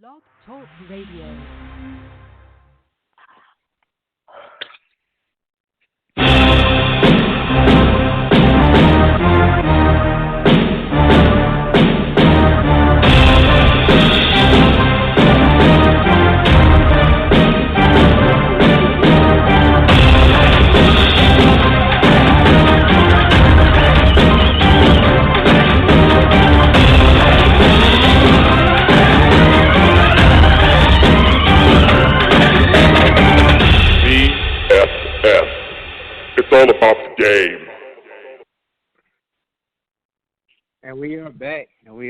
Blog Talk Radio. All about the game. And we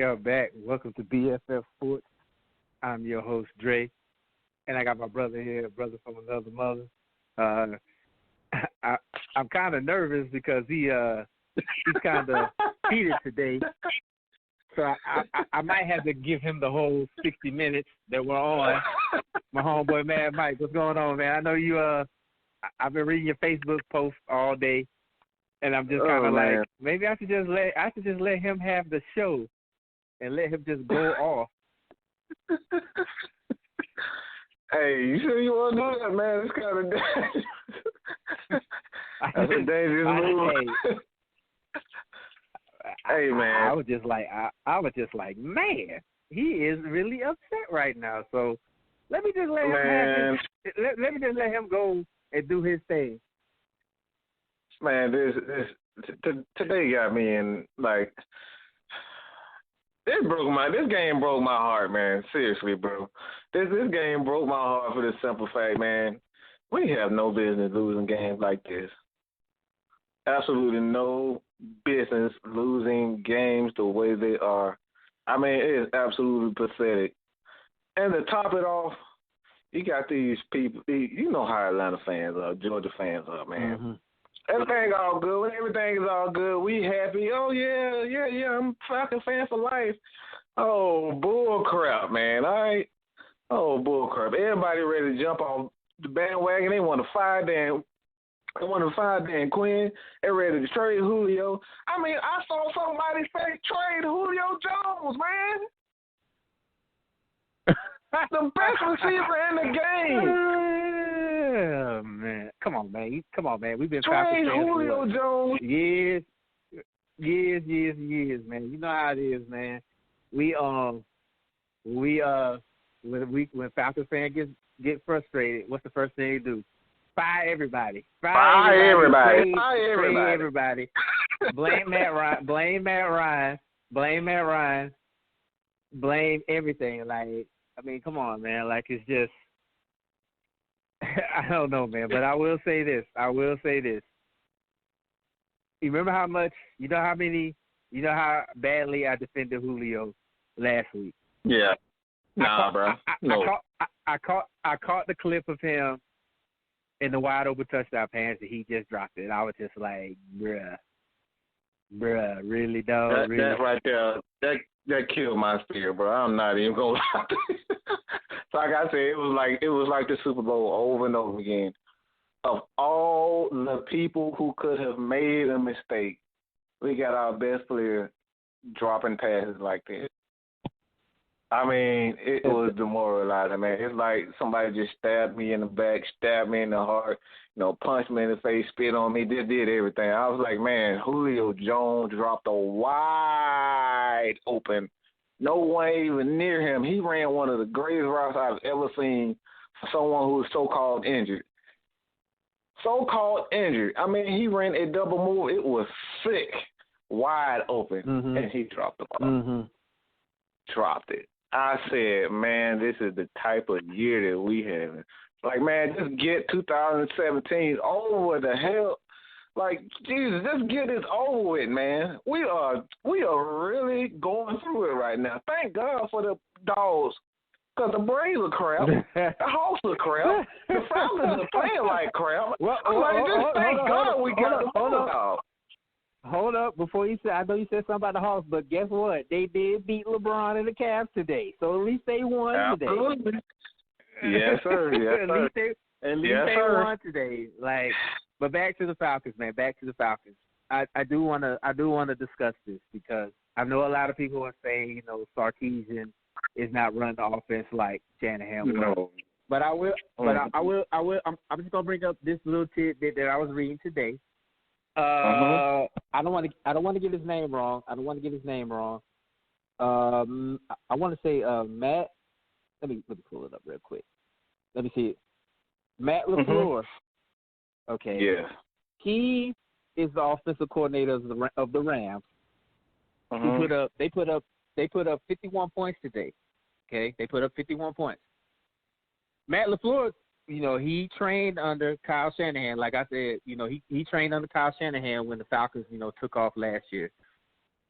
are back. Welcome to BFF Sports. I'm your host, Dre, and I got my brother here, brother from another mother. I'm kind of nervous because he's kind of heated today, so I might have to give him the whole 60 minutes that we're on. My homeboy, Mad Mike, what's going on, man? I know you. I've been reading your Facebook posts all day, and I'm just kind of like, maybe I should just let him have the show, and let him just go off. Hey, you sure you want to do that, man? It's kind of that's a dangerous move. Hey, man, I was just like, man, he is really upset right now. So let me just let him let me just let him go and do his thing. Man, today got me in, like, this game broke my heart, man. Seriously, bro. This game broke my heart for the simple fact, man, we have no business losing games like this. Absolutely no business losing games the way they are. I mean, it is absolutely pathetic. And to top it off, you got these people, you know how Atlanta fans are, Georgia fans are, man. Mm-hmm. Everything all good. When everything is all good, we happy. Oh, yeah, I'm a Falcon fan for life. Oh, bull crap, man, all right? Oh, bull crap. Everybody ready to jump on the bandwagon. They want to fire Dan Quinn. They're ready to trade Julio. I mean, I saw somebody say trade Julio Jones, man. The best receiver in the game. Oh, man. Come on, man. We've been trade Julio Jones. Years, man. You know how it is, man. When Falcons fans get frustrated, what's the first thing they do? Fire everybody. Fire everybody. Blame Matt Ryan. Blame everything. Like, I mean, come on, man. Like, it's just, I don't know, man. But I will say this. You remember how badly I defended Julio last week? Yeah. Nah, bro. No. I caught the clip of him in the wide open touchdown pass that he just dropped it. And I was just like, bruh, really, dog? Really? That right there, that killed my spirit, bro. I'm not even gonna lie. So like I said, it was like the Super Bowl over and over again. Of all the people who could have made a mistake, we got our best player dropping passes like that. I mean, it was demoralizing, man. It's like somebody just stabbed me in the back, stabbed me in the heart, punched me in the face, spit on me, just did everything. I was like, man, Julio Jones dropped a wide open. No one even near him. He ran one of the greatest routes I've ever seen for someone who was so-called injured. I mean, he ran a double move. It was sick, wide open, and he dropped the ball. Mm-hmm. Dropped it. I said, man, this is the type of year that we have. Like, man, just get 2017 over the hell. Like, Jesus, just get this over with, man. We are really going through it right now. Thank God for the Dogs, because the Braves are crap. The Hawks are crap. The Falcons are playing like crap. Thank God we got the Bulldogs. Hold up, before you said, I know you said something about the Hawks, but guess what? They did beat LeBron and the Cavs today, so at least they won Absolutely. today. Yes, sir. Yes, sir. At least they won today. Like, but back to the Falcons, man. Back to the Falcons. I do want to discuss this because I know a lot of people are saying, Sarkisian is not running the offense like Shanahan was. No. But I will. I'm just gonna bring up this little tidbit that I was reading today. I don't want to get his name wrong. I want to say Matt. Let me pull it up real quick. Let me see it. Matt LaFleur. Okay. Yeah. He is the offensive coordinator of the Rams. They put up 51 points today. Okay, they put up 51 points. Matt LaFleur, he trained under Kyle Shanahan. Like I said, he trained under Kyle Shanahan when the Falcons, took off last year.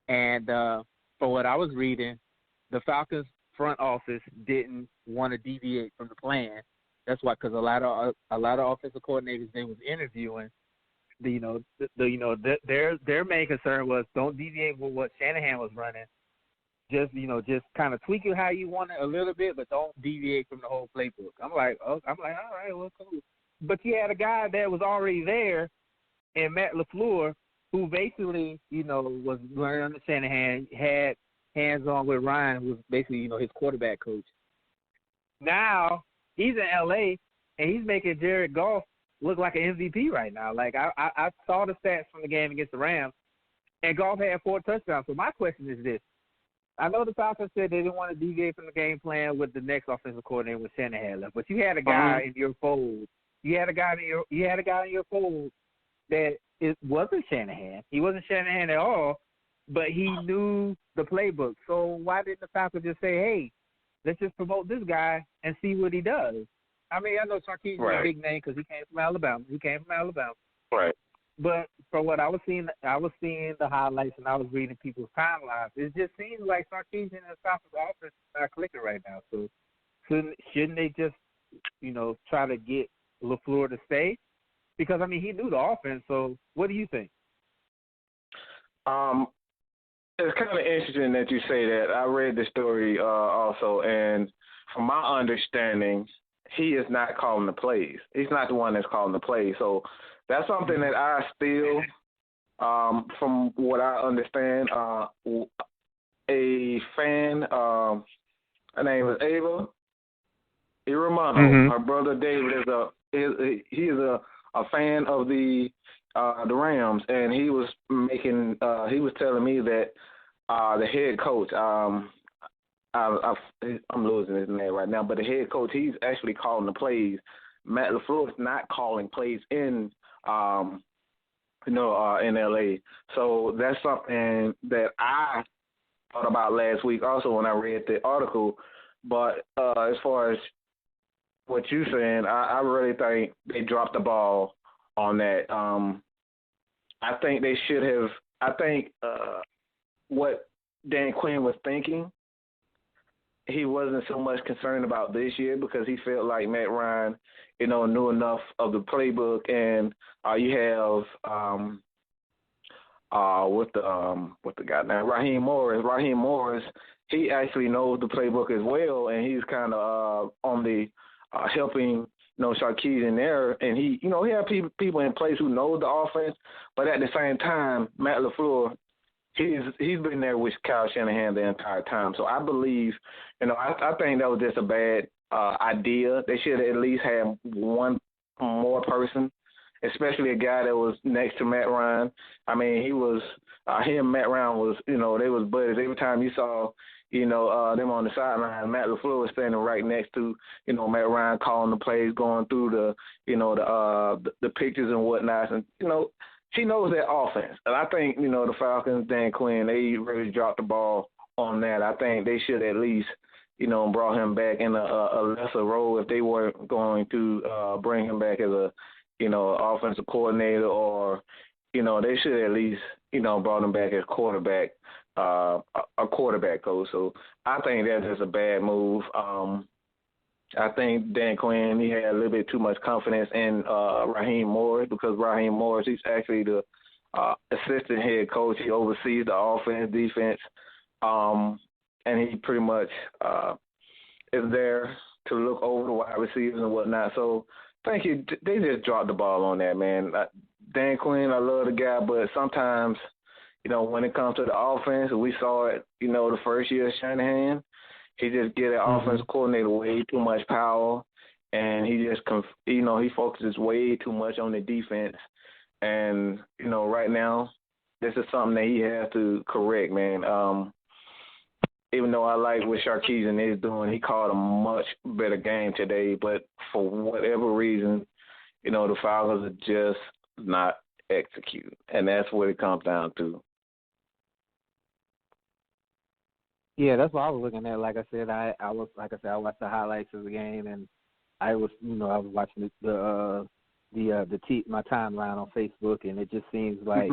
And for what I was reading, the Falcons front office didn't want to deviate from the plan. That's why, because a lot of offensive coordinators they was interviewing, their main concern was don't deviate with what Shanahan was running. Just kind of tweak it how you want it a little bit, but don't deviate from the whole playbook. I'm like, all right, well, cool. But you had a guy that was already there, and Matt LaFleur, who basically, was learning under Shanahan, had hands-on with Ryan, who was basically, his quarterback coach. Now he's in L.A., and he's making Jared Goff look like an MVP right now. Like, I saw the stats from the game against the Rams, and Goff had 4 touchdowns. So my question is this. I know the Falcons said they didn't want to deviate from the game plan with the next offensive coordinator with Shanahan left, but you had a guy in your fold. You had a guy in your fold that it wasn't Shanahan. He wasn't Shanahan at all, but he knew the playbook. So why didn't the Falcons just say, hey, let's just promote this guy and see what he does? I mean, I know Sarkisian is a big name because he came from Alabama. Right. But from what I was seeing the highlights and I was reading people's timelines. It just seems like Sarkisian and the Falcons offense is not clicking right now. So shouldn't they just, try to get LaFleur to stay? Because, I mean, he knew the offense. So what do you think? It's kind of interesting that you say that. I read the story also, and from my understanding, he is not calling the plays. He's not the one that's calling the plays. So that's something that I still, from what I understand, a fan, her name is Ava Iramano. Her brother David is a fan of the Rams, and he was telling me that the head coach, I'm losing his name right now, but the head coach, he's actually calling the plays. Matt LaFleur is not calling plays in LA. So that's something that I thought about last week also when I read the article. But as far as what you're saying, I really think they dropped the ball on that. I think they should have. I think what Dan Quinn was thinking, he wasn't so much concerned about this year because he felt like Matt Ryan, knew enough of the playbook, and you have with the guy now, Raheem Morris. Raheem Morris, he actually knows the playbook as well, and he's kind of on the helping Sarkisian there, and he had people in place who know the offense, but at the same time, Matt LaFleur, he's been there with Kyle Shanahan the entire time. So I believe, I think that was just a bad idea. They should have at least had one more person, especially a guy that was next to Matt Ryan. I mean, he and Matt Ryan was, they was buddies. Every time you saw, them on the sideline, Matt LaFleur was standing right next to, Matt Ryan calling the plays, going through the pictures and whatnot. And, he knows that offense. And I think, the Falcons, Dan Quinn, they really dropped the ball on that. I think they should at least, brought him back in a lesser role if they weren't going to bring him back as a, offensive coordinator, or, they should at least, brought him back as quarterback, a quarterback coach. So I think that's just a bad move. I think Dan Quinn, he had a little bit too much confidence in Raheem Morris, because Raheem Morris, he's actually the assistant head coach. He oversees the offense, defense, and he pretty much is there to look over the wide receivers and whatnot. So they just dropped the ball on that, man. Dan Quinn, I love the guy, but sometimes, when it comes to the offense, we saw it, the first year of Shanahan, He just get an offensive coordinator way too much power, and he just he focuses way too much on the defense. And right now, this is something that he has to correct, man. Even though I like what Sarkisian is doing, he called a much better game today. But for whatever reason, the Falcons are just not executing, and that's what it comes down to. Yeah, that's what I was looking at. Like I said, I watched the highlights of the game, and I was watching my timeline on Facebook, and it just seems like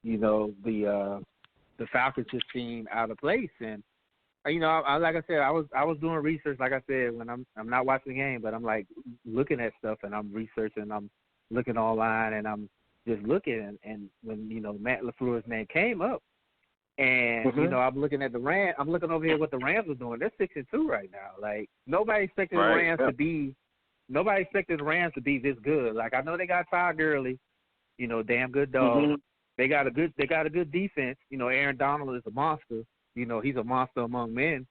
the Falcons just seem out of place. And like I said, I was doing research. Like I said, when I'm not watching the game, but I'm like looking at stuff, and I'm researching. I'm looking online, and I'm just looking. And when Matt LaFleur's name came up. And I'm looking at the Rams. I'm looking over here what the Rams are doing. They're 6-2 right now. Like nobody expected the Rams to be. Nobody expected the Rams to be this good. Like I know they got Todd Gurley, damn good dog. They got a good defense. Aaron Donald is a monster. He's a monster among men.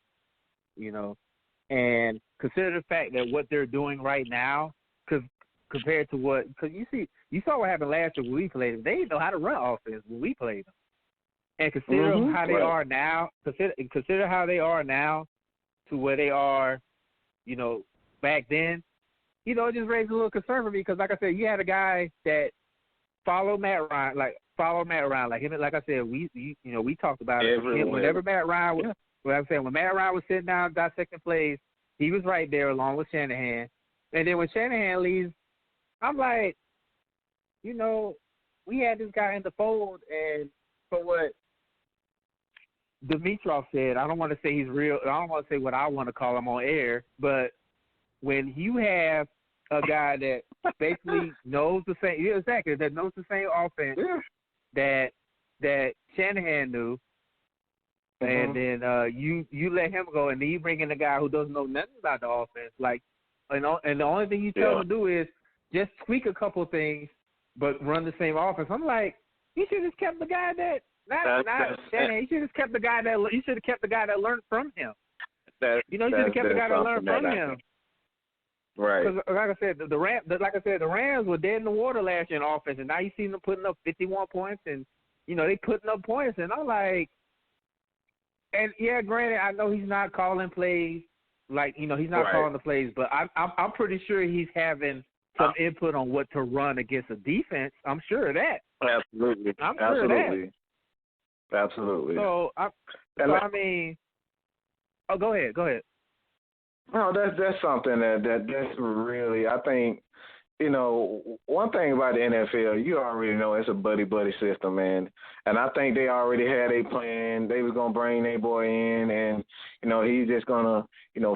And consider the fact that what they're doing right now, because compared to because you saw what happened last year when we played them. They didn't know how to run offense when we played them. And consider how they are now. Consider how they are now to where they are, back then. It just raised a little concern for me because, like I said, you had a guy that followed Matt Ryan, like him. Like I said, we talked about it. Whenever Matt Ryan, when Matt Ryan was sitting down dissecting plays, he was right there along with Shanahan. And then when Shanahan leaves, I'm like, we had this guy in the fold, and for what Dimitrov said, I don't want to say he's real. I don't want to say what I want to call him on air, but when you have a guy that basically knows the same, that knows the same offense that Shanahan knew, and then you let him go, and then you bring in a guy who doesn't know nothing about the offense, and the only thing you tell him to do is just tweak a couple of things, but run the same offense. I'm like, you should have kept the guy that. Shanahan. You should have kept the guy that learned from him. You should have kept the guy that learned from him. Right. Because, like I said, the Rams were dead in the water last year in offense, and now you see them putting up 51 points, and they putting up points, and I'm like, and yeah, granted, I know he's not calling plays, he's not calling the plays, but I'm pretty sure he's having some input on what to run against a defense. I'm sure of that. Absolutely. I'm sure of that. Absolutely. So I mean, go ahead. No, that's something that's really, I think, one thing about the NFL, you already know it's a buddy system, man. And I think they already had a plan. They was gonna bring their boy in, and he's just gonna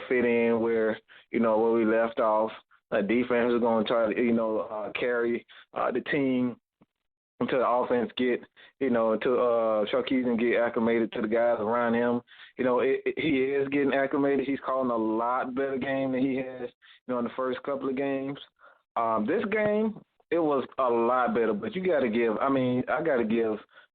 fit in where where we left off. The defense is gonna try to carry the team until the offense get, until Sarkisian get acclimated to the guys around him. He is getting acclimated. He's calling a lot better game than he has, in the first couple of games. This game, it was a lot better, but I got to give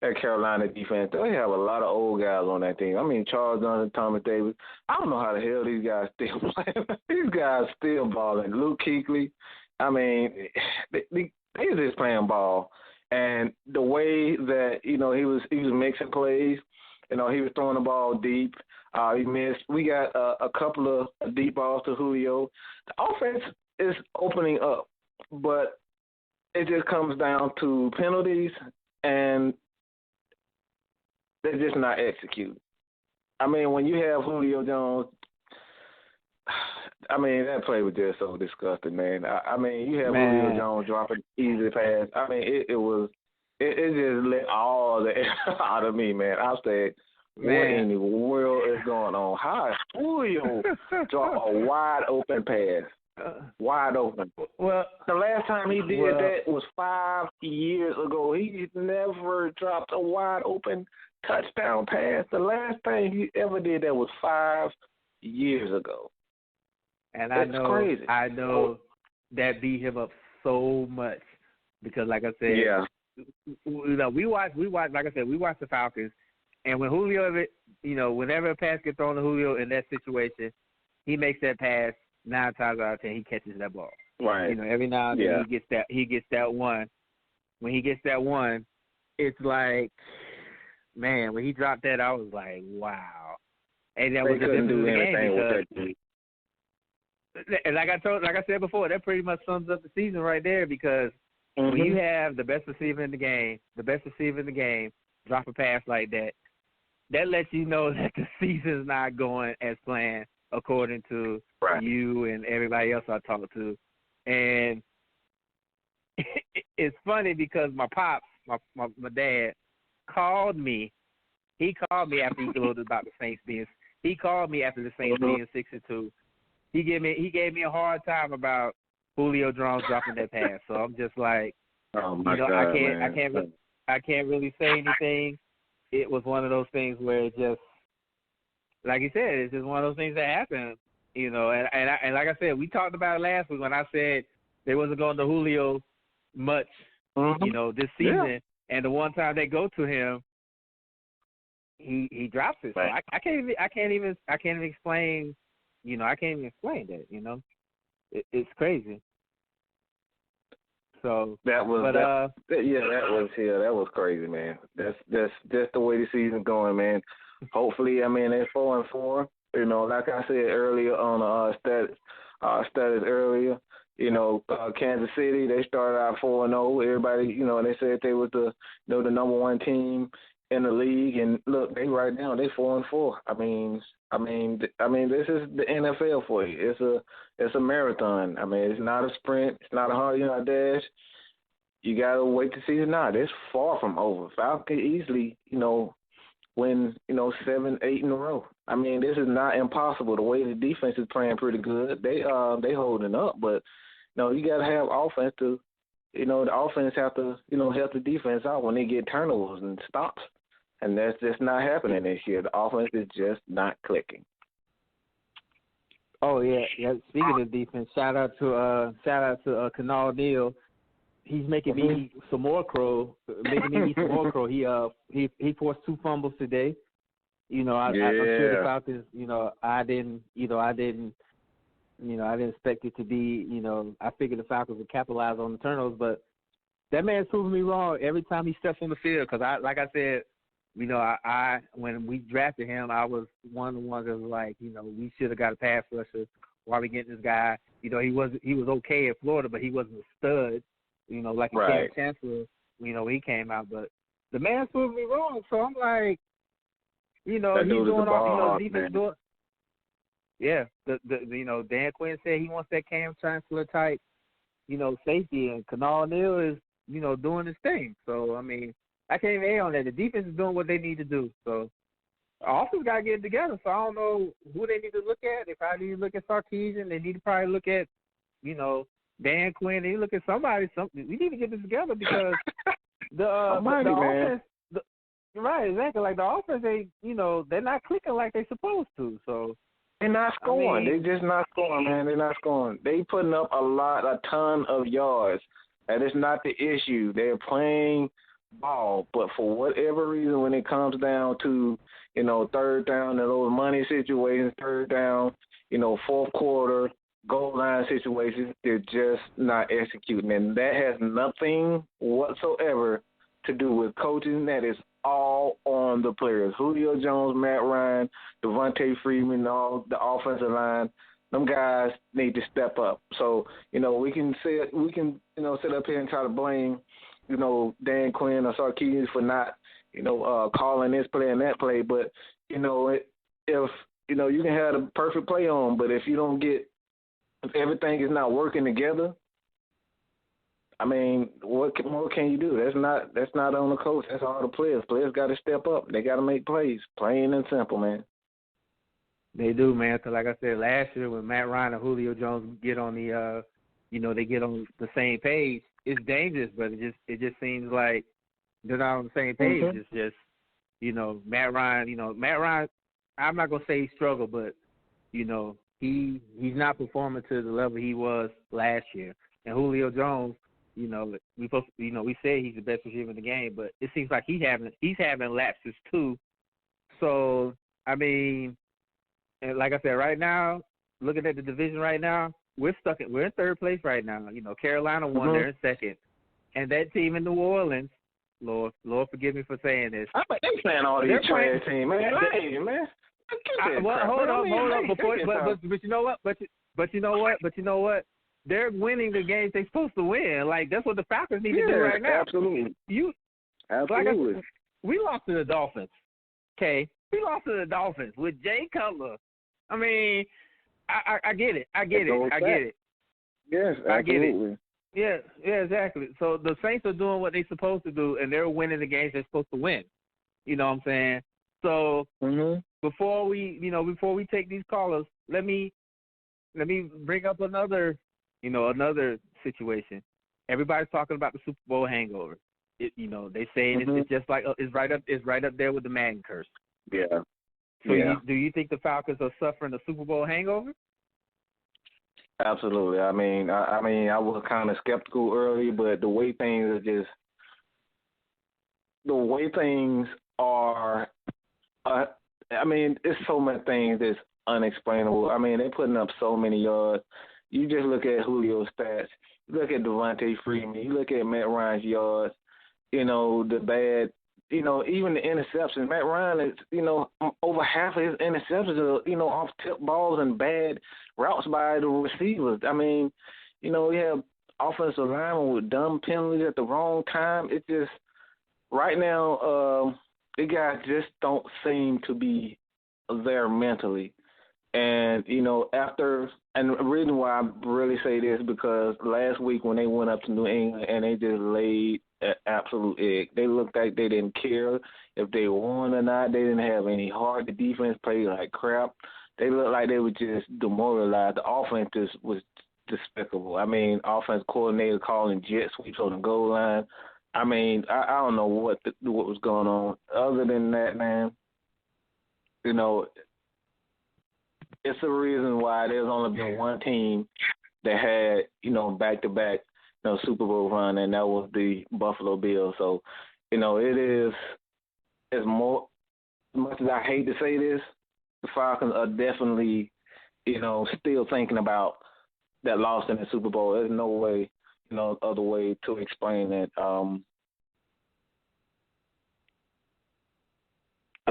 that Carolina defense, they have a lot of old guys on that team. Charles Johnson, Thomas Davis. I don't know how the hell these guys still playing. These guys still balling. Luke Kuechly, they just playing ball. And the way that, he was mixing plays, he was throwing the ball deep. He missed. We got a couple of deep balls to Julio. The offense is opening up, but it just comes down to penalties, and they're just not executing. When you have Julio Jones, that play was just so disgusting, man. You have Julio Jones dropping easy pass. It just let all the air out of me, man. I said, what in the world is going on? How is Julio drop a wide open pass? Wide open. Well, the last time he did that was 5 years ago. He never dropped a wide open touchdown pass. The last thing he ever did that was 5 years ago. And that's crazy. I know that beat him up so much because, like I said, we watched. Like I said, we watched the Falcons, And when Julio, whenever a pass gets thrown to Julio in that situation, he makes that pass 9 times out of 10. He catches that ball. Right. Every now and then he gets that one. When he gets that one, it's like, man, when he dropped that, I was like, wow. And that was the difference in the game because, and like I said before, that pretty much sums up the season right there because when you have the best receiver in the game, drop a pass like that, that lets you know that the season's not going as planned according to you and everybody else I talk to. And it's funny because my pops, my dad, called me. He called me after he told about the Saints being. He called me after the Saints being 6-2. He gave me a hard time about Julio Jones dropping that pass. So I'm just like, God, I can't really say anything. It was one of those things where it just, like you said, it's just one of those things that happen, And like I said, we talked about it last week when I said they wasn't going to Julio much, this season. Yeah. And the one time they go to him, he drops it. So I can't even explain. I can't even explain that. It's crazy. So that was crazy, man. That's the way the season's going, man. Hopefully, they're 4-4. Like I said earlier on status earlier. Kansas City, they started out 4-0. Everybody, they said they was the number one team in the league, and look, they right now they 4-4. I mean, this is the NFL for you. It's a marathon. It's not a sprint. It's not a 100-yard dash. You gotta wait to see it now. It's far from over. Falcons easily, win, 7, 8 in a row. This is not impossible. The way the defense is playing pretty good. They holding up, but you gotta have offense to, the offense have to, help the defense out when they get turnovers and stops. And that's just not happening this year. The offense is just not clicking. Oh yeah. Speaking of defense, shout out to Canal Neal. He's making me some more crow. He forced 2 fumbles today. I'm sure the Falcons. I didn't expect it to be. I figured the Falcons would capitalize on the turnovers, but that man's proving me wrong every time he steps on the field. Because like I said, I when we drafted him, I was one of the ones that was like, we should have got a pass rusher. Why are we getting this guy? He was okay at Florida, but he wasn't a stud. Like a Cam Chancellor, when he came out. But the man's proving me wrong. So I'm like, he's doing all, defense doing. Yeah, Dan Quinn said he wants that Cam Chancellor type, safety, and Canal Neal is, doing his thing. So I can't even on that. The defense is doing what they need to do. So the offense got to get it together. So I don't know who they need to look at. They probably need to look at Sarkisian. They need to probably look at, Dan Quinn. They look at somebody. We need to get this together because the offense. Right, exactly. Like the offense, they're not clicking like they're supposed to. So they're not scoring. They're just not scoring, man. They're not scoring. They putting up a ton of yards. That is not the issue. They're playing ball, but for whatever reason, when it comes down to third down and those money situations, third down, fourth quarter goal line situations, they're just not executing, and that has nothing whatsoever to do with coaching. That is all on the players. Julio Jones, Matt Ryan, Devontae Freeman, all the offensive line. Them guys need to step up. So we can sit up here and try to blame Dan Quinn or Sarkisian for not calling this play and that play, but if you can have the perfect play on, but if everything is not working together, what more can you do? That's not on the coach. That's all the players. Players got to step up. They got to make plays, plain and simple, man. They do, man. Because like I said last year, when Matt Ryan and Julio Jones get on the, they get on the same page, it's dangerous. But it just seems like they're not on the same page. Mm-hmm. It's just, Matt Ryan. I'm not gonna say he struggled, but he's not performing to the level he was last year. And Julio Jones, we said he's the best receiver in the game, but it seems like he's having lapses too, So I mean, and like I said, right now, looking at the division right now, we're in third place right now. You know, Carolina won, they're in second, and that team in New Orleans, Lord forgive me for saying this. I bet they playing all these trash teams, man. Hey, man. Hold on. But you know what? But you know what? They're winning the games they're supposed to win. Like that's what the Falcons need to do right now. Absolutely. Absolutely. Like we lost to the Dolphins. Okay, we lost to the Dolphins with Jay Cutler. I mean, I get it. I get it. Yes, absolutely. I get it. Yeah, exactly. So the Saints are doing what they're supposed to do, and they're winning the games they're supposed to win. You know what I'm saying? So before we take these callers, let me bring up another situation. Everybody's talking about the Super Bowl hangover. They saying it's just like it's right up there with the Madden curse. Yeah. So do you think the Falcons are suffering a Super Bowl hangover? Absolutely. I mean, I was kind of skeptical early, but the way things are, I mean, it's so many things that's unexplainable. I mean, they're putting up so many yards. You just look at Julio's stats. You look at Devontae Freeman. You look at Matt Ryan's yards. The bad. Even the interceptions. Matt Ryan is, over half of his interceptions are, off tip balls and bad routes by the receivers. I mean, you have offensive linemen with dumb penalties at the wrong time. It's just right now, the guys just don't seem to be there mentally. And, and the reason why I really say this because last week when they went up to New England and they just laid an absolute egg, they looked like they didn't care if they won or not. They didn't have any heart. The defense played like crap. They looked like they were just demoralized. The offense just was despicable. I mean, offense coordinator calling jet sweeps on the goal line. I mean, I don't know what was going on. Other than that, man, it's a reason why there's only been one team that had, back-to-back, Super Bowl run, and that was the Buffalo Bills. So, it's more, as much as I hate to say this, the Falcons are definitely, still thinking about that loss in the Super Bowl. There's no way, other way to explain that. I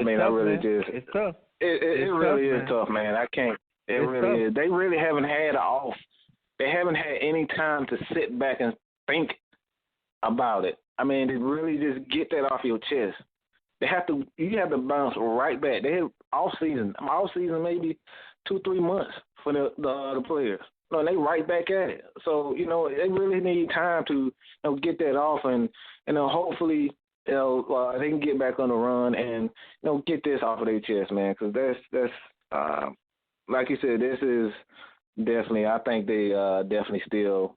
mean, tough, I really man. just. It's tough. It really is tough, man. I can't. It really is. They really haven't had They haven't had any time to sit back and think about it. I mean, to really just get that off your chest. You have to bounce right back. They have off season maybe 2-3 months for the players. They right back at it. So they really need time to get that off and hopefully. They can get back on the run and get this off of their chest, man. Because that's like you said, this is definitely. I think they definitely still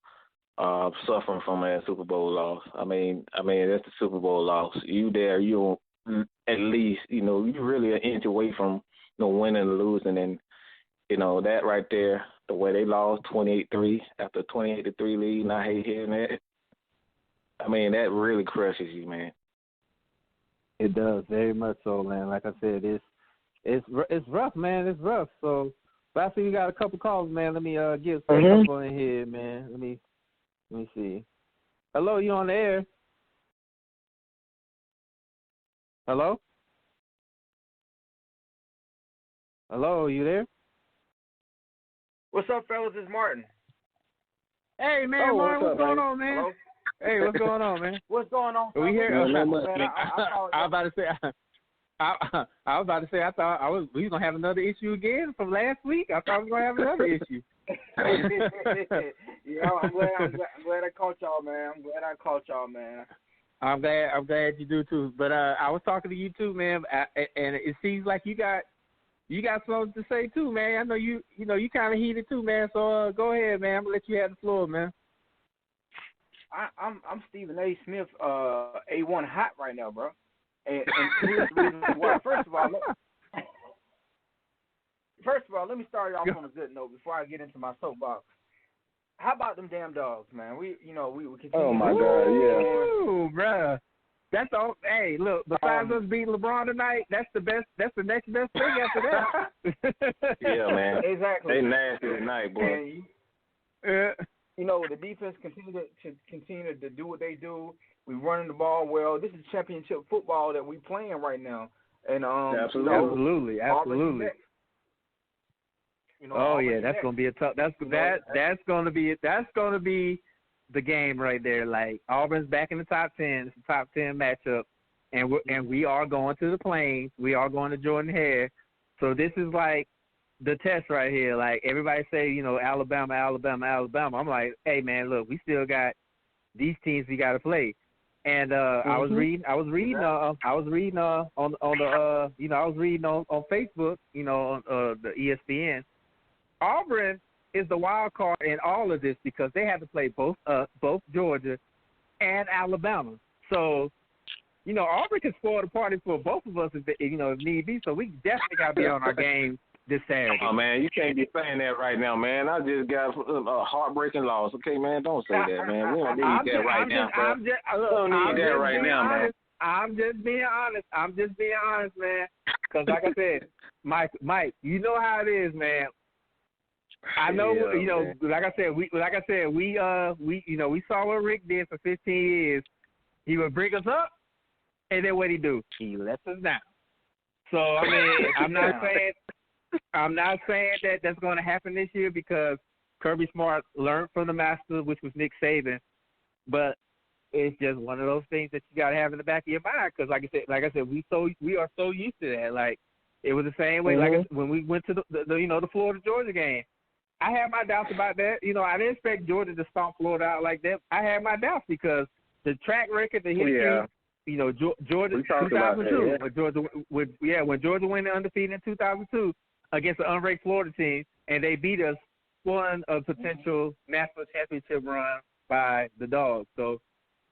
suffering from a Super Bowl loss. I mean that's the Super Bowl loss. You at least you really an inch away from winning and losing, and that right there, the way they lost 28-3 after a 28-3 lead, and I hate hearing that. I mean that really crushes you, man. It does, very much so, man. Like I said, it's rough, man. It's rough. So, but I see you got a couple calls, man. Let me get a couple in here, man. Let me see. Hello, you on the air? Hello? Hello, you there? What's up, fellas? It's Martin. Hey, man, Martin, what's going on, man? Hello? Hey, what's going on, man? What's going on? Are we here? Man, I was about to say. I thought we was gonna have another issue again from last week. I thought we were gonna have another issue. I'm glad I caught y'all, man. I'm glad you do too. But I was talking to you too, man. And it seems like you got something to say too, man. I know you kind of heated too, man. So go ahead, man. I'm gonna let you have the floor, man. I'm Stephen A. Smith, A1 hot right now, bro. And here's the reason why. First of all, let me start off on a good note before I get into my soapbox. How about them damn dogs, man? We continue. Oh my God, yeah. Ooh, bruh. That's all. Hey, look. Besides us beating LeBron tonight, that's the best. That's the next best thing after that. Yeah, man. Exactly. They nasty tonight, boy. And, the defense continue to do what they do. We running the ball well. This is championship football that we playing right now. And absolutely. That's gonna be a tough. That's gonna be the game right there. Like Auburn's back in the top 10. It's a top 10 matchup, and we are going to the Plains. We are going to Jordan Hare. So this is like the test right here. Like everybody say, Alabama. I'm like, hey man, look, we still got these teams we got to play. And I was reading on Facebook, on the ESPN. Auburn is the wild card in all of this because they have to play both Georgia and Alabama. So, Auburn can spoil the party for both of us if need be. So we definitely got to be on our game this Saturday. Oh, man, you can't be saying that right now, man. I just got a heartbreaking loss. Okay, man, don't say that, man. We don't need that right now, bro. We don't need that right now, man. I'm just being honest, man. Because like I said, Mike, you know how it is, man. I know, man. like I said, we saw what Rick did for 15 years. He would bring us up, and then what he do? He lets us down. So I mean, I'm not saying that that's going to happen this year because Kirby Smart learned from the master, which was Nick Saban. But it's just one of those things that you got to have in the back of your mind because, like I said, we are so used to that. Like it was the same way. Like when we went to the Florida Georgia game. I had my doubts about that. I didn't expect Georgia to stomp Florida out like that. I had my doubts because the track record, the history, Georgia 2002, when Georgia went undefeated in 2002 against an unranked Florida team, and they beat us, won a potential national championship run by the Dogs. So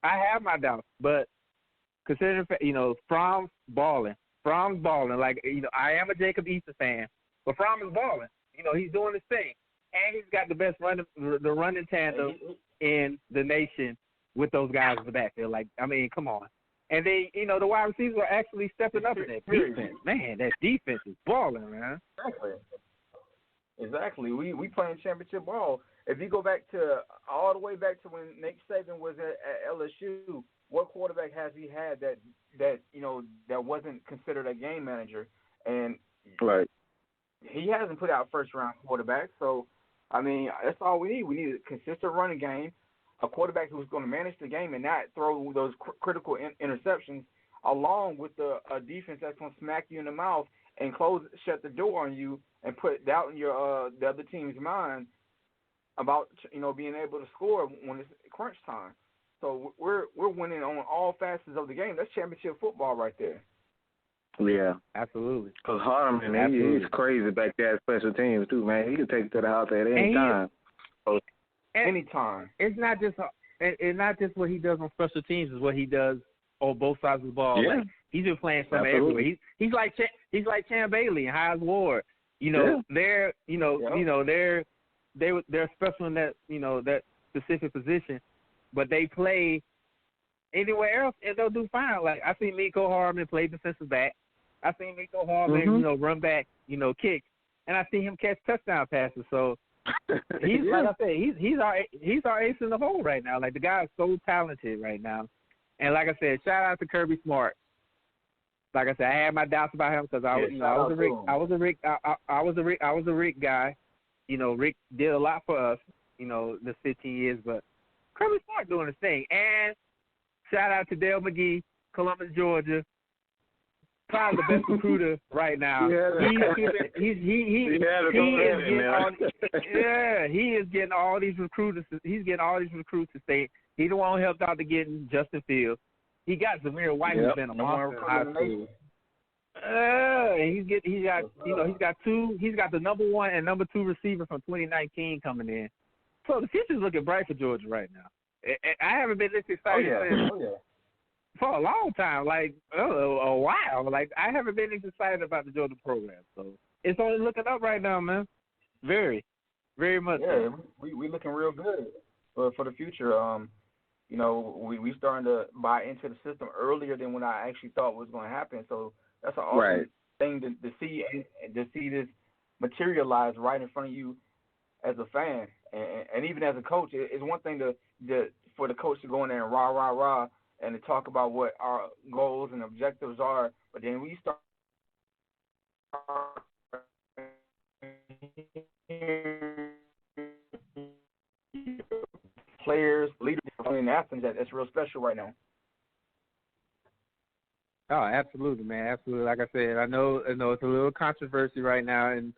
I have my doubts, but considering Fromm's balling. Like I am a Jacob Easter fan, but Fromm is balling. He's doing his thing. And he's got the best running tandem in the nation with those guys in the backfield. Like, I mean, come on. And they, the wide receivers are actually stepping up in that defense. Man, that defense is balling, man. Exactly. We playing championship ball. If you go all the way back to when Nick Saban was at LSU, what quarterback has he had that wasn't considered a game manager? And right. He hasn't put out first-round quarterbacks, so, I mean, that's all we need. We need a consistent running game, a quarterback who's going to manage the game and not throw those critical interceptions, along with a defense that's going to smack you in the mouth and shut the door on you and put doubt in your the other team's mind about being able to score when it's crunch time. So we're winning on all facets of the game. That's championship football right there. Yeah, absolutely. Because Hardeman, he's crazy back there at special teams too, man. He can take it to the house at any time. Anytime. It's not just what he does on special teams; it's what he does on both sides of the ball. Yeah. Like, he's been playing something everywhere. He's like Cam Bailey and Hines Ward. They're they're special in that that specific position, but they play anywhere else and they'll do fine. Like I seen Mecole Hardman play defensive back. I seen Mecole Hardman, run back, kick, and I seen him catch touchdown passes. So he's like I said, he's our ace in the hole right now. Like the guy is so talented right now, and like I said, shout out to Kirby Smart. Like I said, I had my doubts about him because I was a Rick guy. Rick did a lot for us, this 15 years, but Kirby Smart doing his thing. And shout out to Dale McGee, Columbus, Georgia. Probably the best recruiter right now. He is getting all these recruiters. He's getting all these recruits to stay. He the one who helped out to getting Justin Fields. He got Zamir White, who's been a monster in high school. He's got the number 1 and number 2 receiver from 2019 coming in. So the future's looking bright for Georgia right now. I haven't been this excited for a long time, like a while. Like I haven't been this excited about the Georgia program. So it's only looking up right now, man. Very, very much. Yeah, we looking real good for the future. we starting to buy into the system earlier than what I actually thought was going to happen. So that's an awesome thing to see, and to see this materialize right in front of you as a fan, and even as a coach. It's one thing for the coach to go in there and rah and to talk about what our goals and objectives are, but then we start players, leaders in Athens. That's real special right now. Oh, absolutely, man, absolutely. Like I said, I know it's a little controversy right now in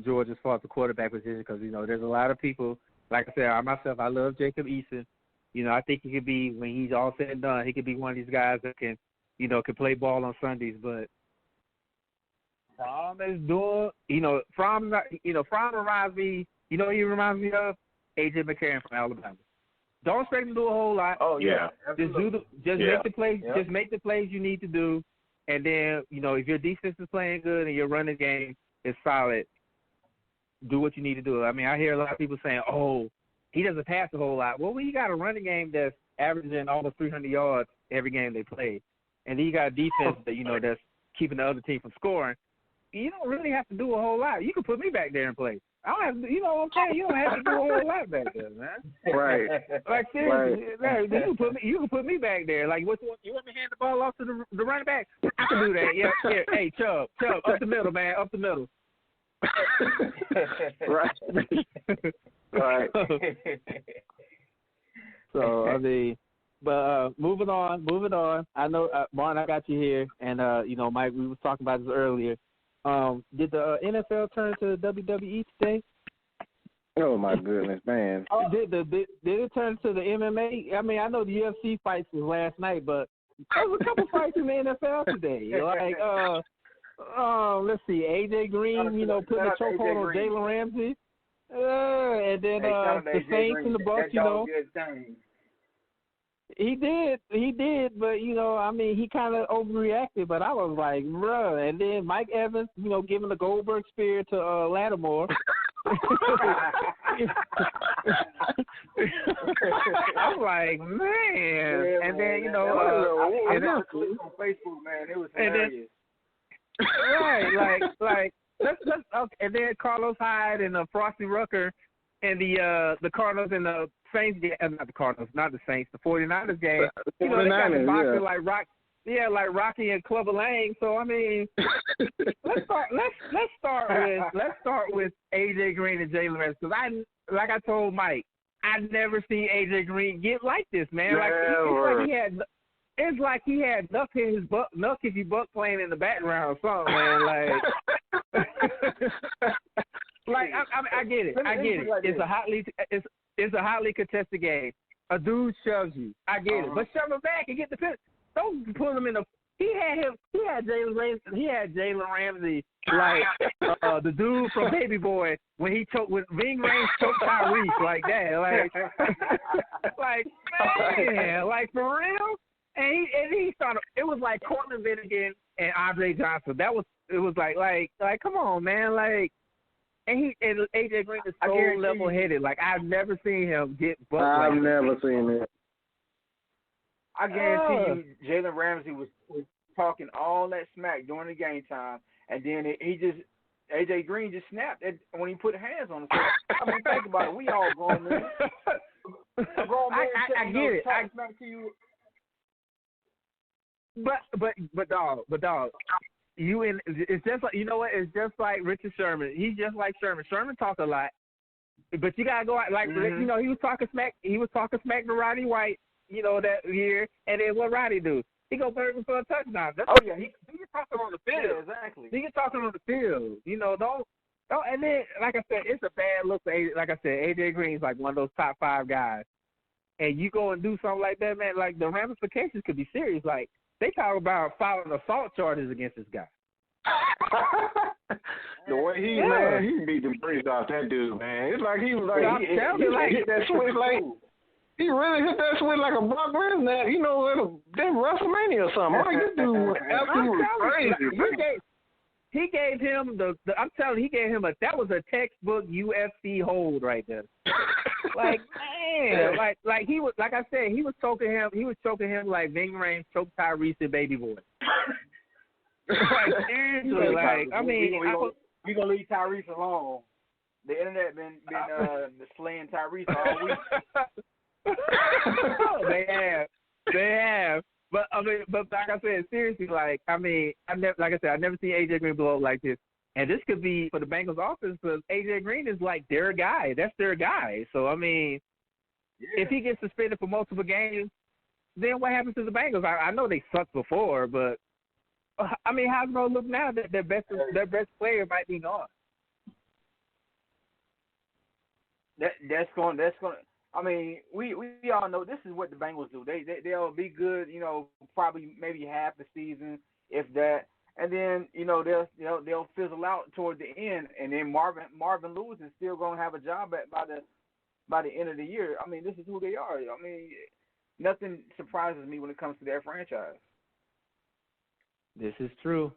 Georgia as far as the quarterback position, because there's a lot of people. Like I said, I love Jacob Eason. I think he could be, when he's all said and done, he could be one of these guys that can play ball on Sundays. But Fromm is doing, Fromm reminds me, he reminds me of A.J. McCarron from Alabama. Don't expect him to do a whole lot. Oh yeah, make the plays. Yeah. Just make the plays you need to do, and then if your defense is playing good and your running game is solid, do what you need to do. I mean, I hear a lot of people saying, "Oh, he doesn't pass a whole lot." Well, when you got a running game that's averaging almost 300 yards every game they play, and then you got a defense that that's keeping the other team from scoring, you don't really have to do a whole lot. You can put me back there and play. I don't have to, you know what I'm saying? You don't have to do a whole lot back there, man. Right. Like, seriously, right. You can put me back there. Like, you want me to hand the ball off to the running back? I can do that. Yeah. Hey, Chubb, up the middle, man, up the middle. Right. Right. So, I mean, but moving on. I know, Martin, I got you here, and, Mike, we was talking about this earlier. Did the NFL turn to WWE today? Oh my goodness, man! Did it turn to the MMA? I mean, I know the UFC fights was last night, but there was a couple fights in the NFL today. Like, let's see, AJ Green, putting a chokehold on Jalen Ramsey, and then the Saints and the Bucs, He did, but I mean, he kind of overreacted. But I was like, bruh. And then Mike Evans, giving the Goldberg spear to Lattimore. I'm like, man. Yeah, and then I clicked on Facebook, man. It was hilarious. Right, like let's okay. And then Carlos Hyde and Frosty Rucker and the Cardinals and the Saints, not the Cardinals, not the Saints, the 49ers game. They got the boxing like Rocky and Clubber Lang. So I mean, let's start with AJ Green and Jalen Ramsey, because like I told Mike, I never seen AJ Green get like this, man. It's like he had Nuck if you buck playing in the background or something, man. Like, I get it. It's a hotly contested game. A dude shoves you. I get it, but shove him back and get the pitch. Don't put him in the. He had Jalen Ramsey like the dude from Baby Boy when Ving Rhames choked Tyrese like that, like man, like for real. And he started. It was like Cortland Finnegan and Andre Johnson. It was like come on, man, like. And AJ Green is so level-headed. Like, I've never seen him get bucked. I've never seen it. I guarantee you, Jalen Ramsey was talking all that smack during the game time, and then AJ Green just snapped when he put hands on him. So, I mean, think about it. We all grown men. I get it. Smack to you. But dog. It's just like, it's just like Richard Sherman. He's just like Sherman. Sherman talked a lot, but you gotta go out like he was talking smack. He was talking smack to Roddy White, that year, and then what Roddy do? He go burn for a touchdown. He can talk on the field. Yeah, exactly. He can talk on the field. Don't. And then, like I said, it's a bad look for AJ. Like I said, AJ Green's like one of those top 5 guys, and you go and do something like that, man. Like the ramifications could be serious. Like. They talk about filing assault charges against this guy. The way he beat the brakes off that dude, man. It's like he was like he hit that switch like he really hit that switch like a Brock Lesnar, at WrestleMania or something. Like this dude was absolutely crazy. He gave him that was a textbook UFC hold right there. Like, man, like he was, like I said, he was choking him like Ving Rhames choked Tyrese and Baby Boy. Like, seriously, like, I mean, we gonna leave Tyrese alone. The internet been slaying Tyrese all week. They have. But I mean, but like I said, seriously, like, I mean, I never seen AJ Green blow up like this. And this could be for the Bengals offense because AJ Green is like their guy. That's their guy. So I mean, if he gets suspended for multiple games, then what happens to the Bengals? I know they sucked before, but I mean, how's it gonna look now that their best player might be gone? That's going. I mean, we all know this is what the Bengals do. They'll be good, you know, probably maybe half the season, if that, and then you know they'll fizzle out toward the end, and then Marvin Lewis is still going to have a job by the end of the year. I mean, this is who they are. I mean, nothing surprises me when it comes to their franchise. This is true.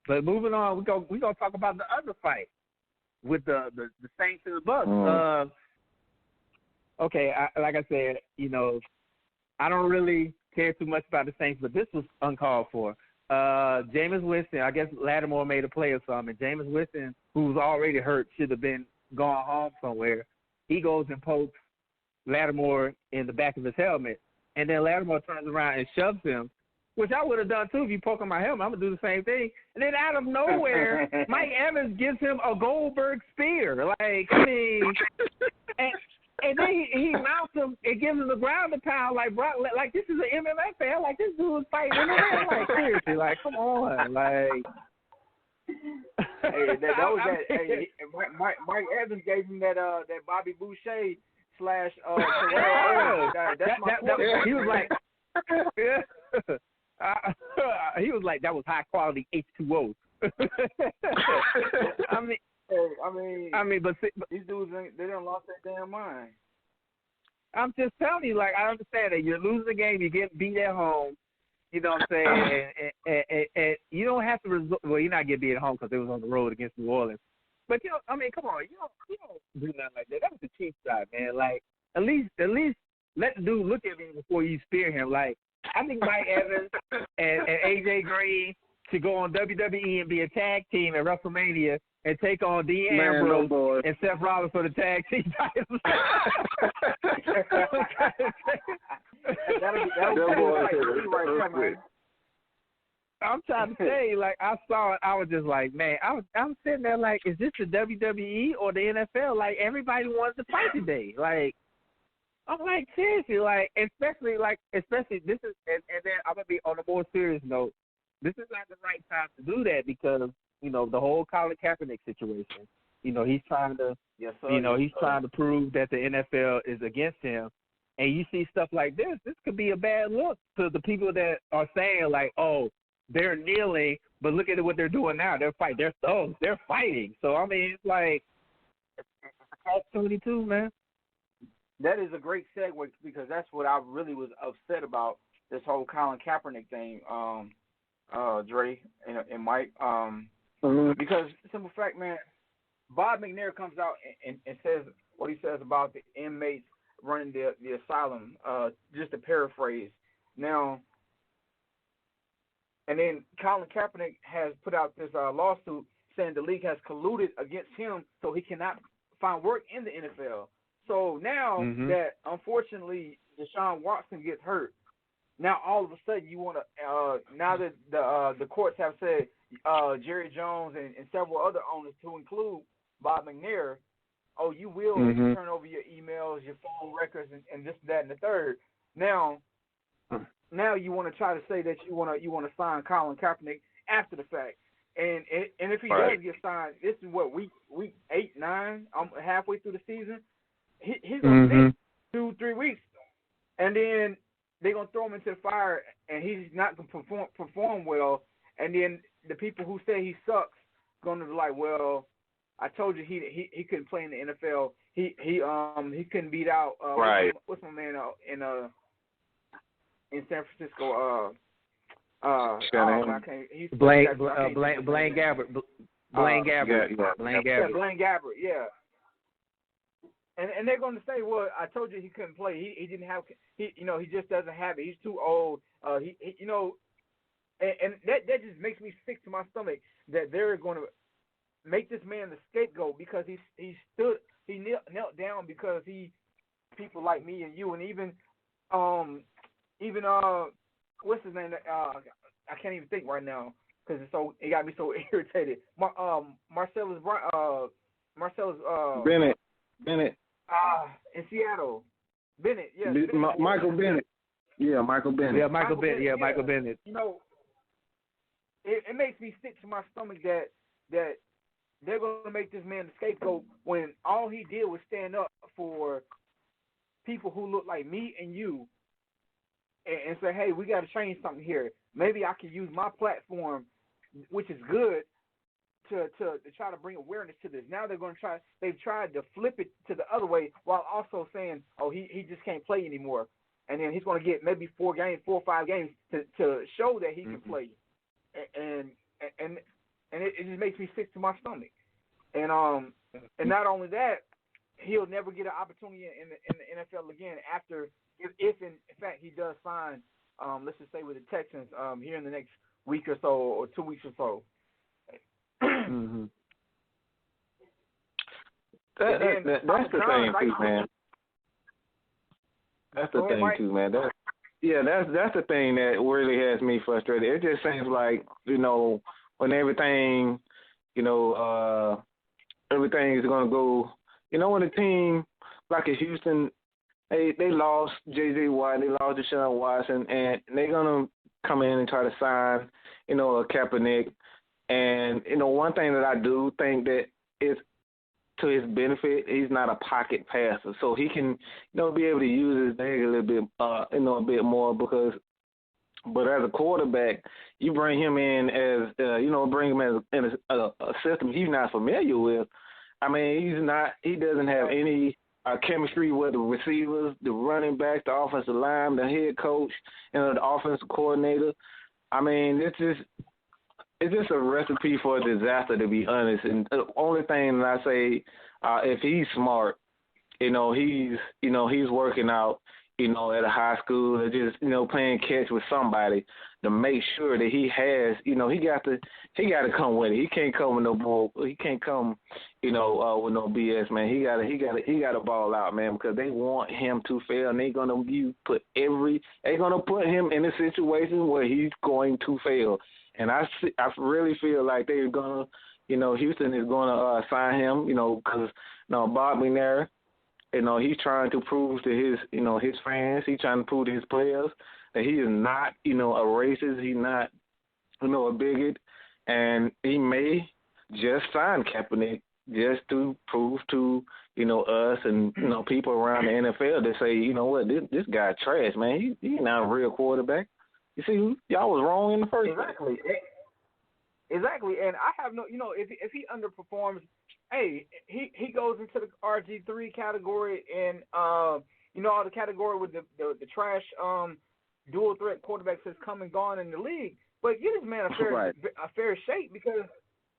But moving on, we gonna talk about the other fight with the Saints and the Bucs. Okay, like I said, you know, I don't really care too much about the Saints, but this was uncalled for. Jameis Winston, I guess Lattimore made a play or something. Jameis Winston, who's already hurt, should have been gone home somewhere. He goes and pokes Lattimore in the back of his helmet, and then Lattimore turns around and shoves him, which I would have done too if you poke on my helmet. I'm going to do the same thing. And then out of nowhere, Mike Evans gives him a Goldberg spear. Like, I mean, and then he mounts him and gives him the ground and pound like Brock. Like, this is an MMA fan. Like, this dude is fighting MMA. Like, seriously, like, come on. Like, hey, that was that. Hey, Mike Evans gave him that Bobby Boucher / Terrell. That's my point. He was like, he was like, that was high quality H2O. I mean, but these dudes, they done lost their damn mind. I'm just telling you, like, I understand that you're losing the game, you get beat at home. You know what I'm saying? and you don't have to well, you're not getting beat at home because it was on the road against New Orleans. But you know, I mean, come on, you don't do nothing like that. That was the cheap side, man. Like, at least let the dude look at me before you spear him. Like, I think Mike Evans and AJ Green should go on WWE and be a tag team at WrestleMania and take on Dean Ambrose and Seth Rollins for the tag team titles. I'm trying to tell you, like, I saw it, I was just like, man, I was sitting there like, is this the WWE or the NFL? Like, everybody wants to fight today. Like, I'm like, seriously, like, especially this is, and then I'm going to be on a more serious note. This is not the right time to do that because, you know, the whole Colin Kaepernick situation. You know, he's trying to, trying to prove that the NFL is against him. And you see stuff like this could be a bad look to the people that are saying, like, oh, they're kneeling, but look at what they're doing now. They're fighting. They're thugs. They're fighting. So, I mean, it's like, it's a catch-22, man. That is a great segue because that's what I really was upset about, this whole Colin Kaepernick thing, Dre and Mike. Because, simple fact, man, Bob McNair comes out and says what he says about the inmates running the asylum, just to paraphrase. Now, and then Colin Kaepernick has put out this lawsuit saying the league has colluded against him so he cannot find work in the NFL. So now that, unfortunately, Deshaun Watson gets hurt, now all of a sudden you want to, now that the courts have said Jerry Jones and several other owners, to include Bob McNair, oh, you will turn over your emails, your phone records, and this, that, and the third. Now you want to try to say that you want to sign Colin Kaepernick after the fact, and if he does get signed, this is what week 8, 9, halfway through the season. He's gonna miss 2-3 weeks, and then they're gonna throw him into the fire, and he's not gonna perform well. And then the people who say he sucks gonna be like, well, I told you he couldn't play in the NFL. He couldn't beat out what's my man in San Francisco? Blaine Gabbert. Blaine Gabbert. Yeah. and they're going to say, well, I told you he couldn't play. He didn't have he just doesn't have it. He's too old. And that just makes me sick to my stomach that they're going to make this man the scapegoat because he knelt down because people like me and you and even what's his name? I can't even think right now because it got me so irritated. Marcellus Bennett. In Seattle. Bennett, yeah. Michael Bennett. Yeah, Michael Bennett. Yeah, Michael Bennett. Yeah, Michael Bennett. It makes me sick to my stomach that they're going to make this man the scapegoat when all he did was stand up for people who look like me and you and say, hey, we got to change something here. Maybe I can use my platform, which is good, to try to bring awareness to this. Now they've tried to flip it to the other way while also saying, oh, he just can't play anymore. And then he's going to get maybe 4 or 5 games to show that he can play. And it just makes me sick to my stomach. And not only that, he'll never get an opportunity in the NFL again after if in fact he does sign, let's just say with the Texans here in the next week or so or 2 weeks or so. Mm-hmm. That's the thing too, man. That's the thing too, man. That's the thing that really has me frustrated. It just seems like, when everything, everything is gonna go, when a team like a Houston, they lost J.J. Watt, they lost Deshaun Watson, and they're gonna come in and try to sign, a Kaepernick. And, one thing that I do think that is to his benefit, he's not a pocket passer. So he can, be able to use his leg a little bit, a bit more but as a quarterback, you bring him in as, bring him as in a system he's not familiar with. I mean, he doesn't have any chemistry with the receivers, the running back, the offensive line, the head coach, the offensive coordinator. I mean, it's just a recipe for a disaster, to be honest. And the only thing that I say, if he's smart, he's working out, at a high school or just, playing catch with somebody to make sure that he has, he got to come with it. He can't come with no bull. He can't come, with no BS, man. He got to ball out, man, because they want him to fail, and they're gonna put him in a situation where he's going to fail. And I really feel like they're gonna, Houston is gonna sign him, because Bob McNair, he's trying to prove to his, his fans, he's trying to prove to his players that he is not, a racist, he's not, a bigot, and he may just sign Kaepernick just to prove to, us and, people around the NFL that say, this guy trash, man. He's not a real quarterback. You see, y'all was wrong in the first place. Exactly, and I have no, if he underperforms, hey, he goes into the RG3 category and all the category with the trash dual threat quarterbacks that's come and gone in the league. But give this man a fair shake because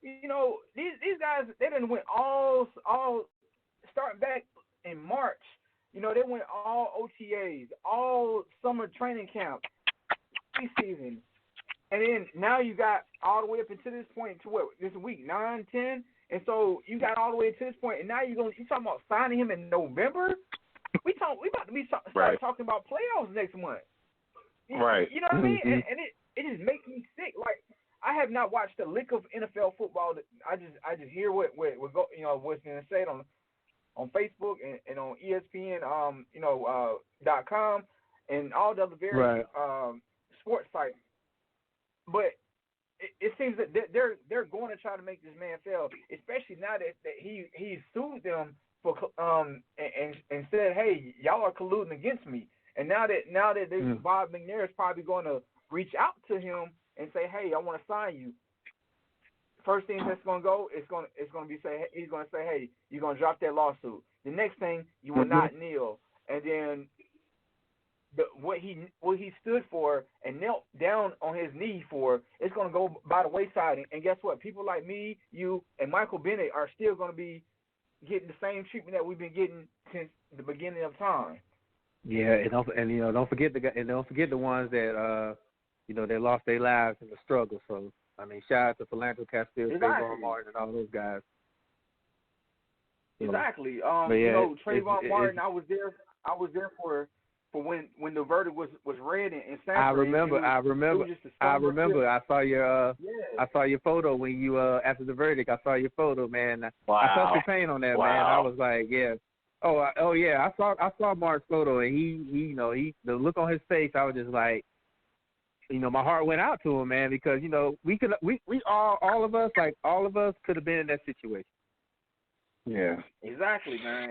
these guys, they didn't win all starting back in March. They went all OTAs, all summer training camp, preseason. And then now you got all the way up until this point to what, this week, 9, 10? And so you got all the way to this point, and now you talking about signing him in November? We about to be start talking about playoffs next month. Right. You know what I mean? And it just makes me sick. Like, I have not watched a lick of NFL football. I just hear what's being said on Facebook and on ESPN .com and all the other various sports sites. But it seems that they're going to try to make this man fail, especially now that he sued them for and said, hey, y'all are colluding against me. And now that Bob McNair is probably going to reach out to him and say, hey, I want to sign you. First thing that's going to go is going to be he's going to say, hey, you're going to drop that lawsuit. The next thing, you will not kneel, and then what he stood for and knelt down on his knee for, it's going to go by the wayside. And guess what? People like me, you, and Michael Bennett are still going to be getting the same treatment that we've been getting since the beginning of time. Yeah, and don't forget the ones that they lost their lives in the struggle. So I mean, shout out to Philando Castile, Trayvon Martin, and all those guys. Exactly. Yeah, Trayvon Martin. I was there for when the verdict was read in Sanford. I remember. I saw your I saw your photo when you after the verdict. I saw your photo, man. Wow. I felt your pain on that, man. I was like, yeah. Oh yeah. I saw Mark's photo, and he the look on his face. I was just like, my heart went out to him, man, because we all of us could have been in that situation. Yeah. Exactly, man.